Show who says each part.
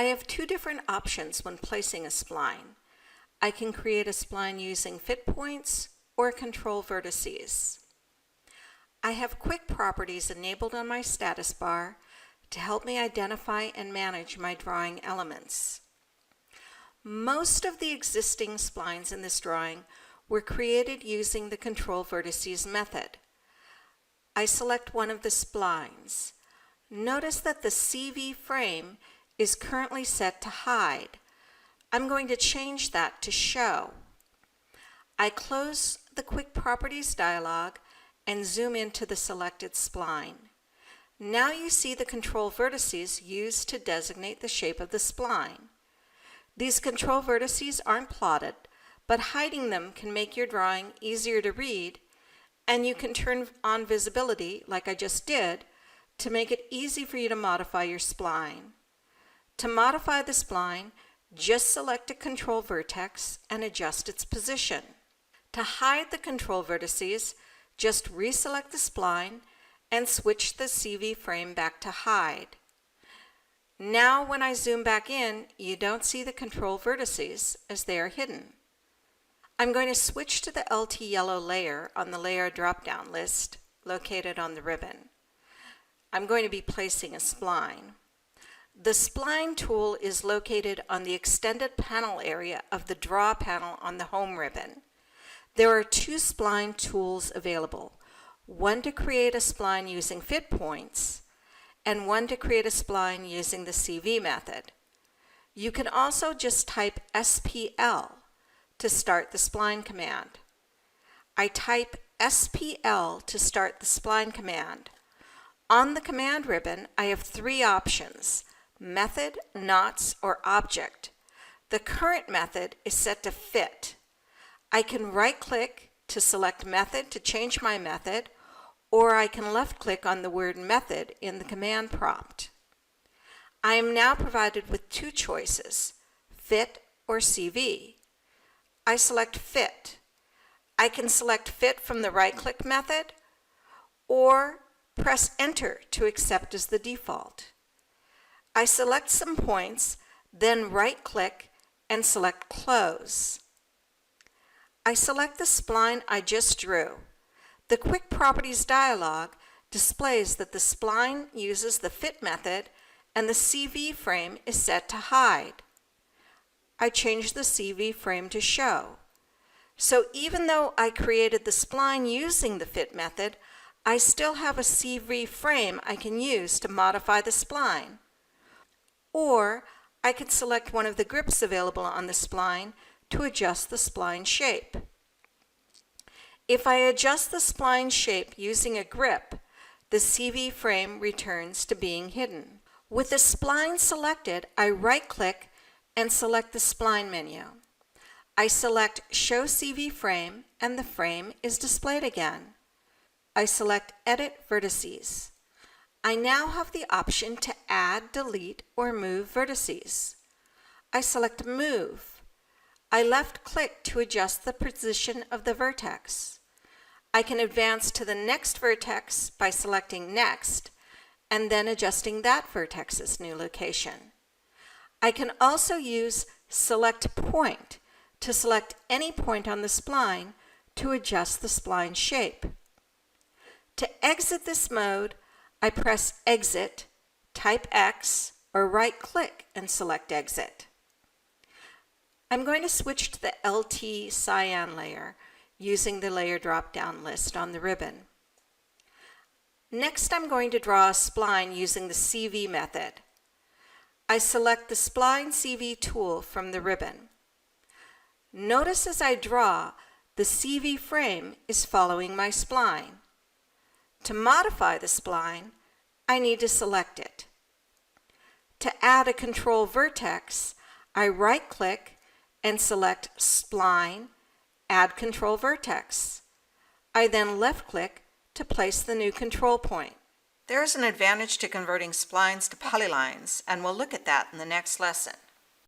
Speaker 1: I have two different options when placing a spline. I can create a spline using fit points or control vertices. I have quick properties enabled on my status bar to help me identify and manage my drawing elements. Most of the existing splines in this drawing were created using the control vertices method. I select one of the splines. Notice that the CV frame is currently set to hide. I'm going to change that to show. I close the Quick Properties dialog and zoom into the selected spline. Now you see the control vertices used to designate the shape of the spline. These control vertices aren't plotted, but hiding them can make your drawing easier to read, and you can turn on visibility, like I just did, to make it easy for you to modify your spline. To modify the spline, just select a control vertex and adjust its position. To hide the control vertices, just reselect the spline and switch the CV frame back to hide. Now when I zoom back in, you don't see the control vertices as they are hidden. I'm going to switch to the LT yellow layer on the layer drop-down list located on the ribbon. I'm going to be placing a spline. The spline tool is located on the extended panel area of the draw panel on the home ribbon. There are two spline tools available, one to create a spline using fit points and one to create a spline using the CV method. You can also just type SPL to start the spline command. I type SPL to start the spline command. On the command ribbon, I have three options: method, knots, or object. The current method is set to fit. I can right-click to select method to change my method, or I can left-click on the word method in the command prompt. I am now provided with two choices, fit or CV. I select fit. I can select fit from the right-click method, or press enter to accept as the default. I select some points, then right-click and select close. I select the spline I just drew. The Quick Properties dialog displays that the spline uses the fit method and the CV frame is set to hide. I change the CV frame to show. So even though I created the spline using the fit method, I still have a CV frame I can use to modify the spline. Or I could select one of the grips available on the spline to adjust the spline shape. If I adjust the spline shape using a grip, the CV frame returns to being hidden. With the spline selected, I right-click and select the spline menu. I select Show CV Frame and the frame is displayed again. I select Edit Vertices. I now have the option to add, delete, or move vertices. I select Move. I left-click to adjust the position of the vertex. I can advance to the next vertex by selecting Next and then adjusting that vertex's new location. I can also use Select Point to select any point on the spline to adjust the spline shape. To exit this mode, I press Exit, type X, or right-click and select Exit. I'm going to switch to the LT cyan layer using the layer drop-down list on the ribbon. Next, I'm going to draw a spline using the CV method. I select the Spline CV tool from the ribbon. Notice as I draw, the CV frame is following my spline. To modify the spline, I need to select it. To add a control vertex, I right-click and select Spline, Add Control Vertex. I then left-click to place the new control point. There is an advantage to converting splines to polylines, and we'll look at that in the next lesson.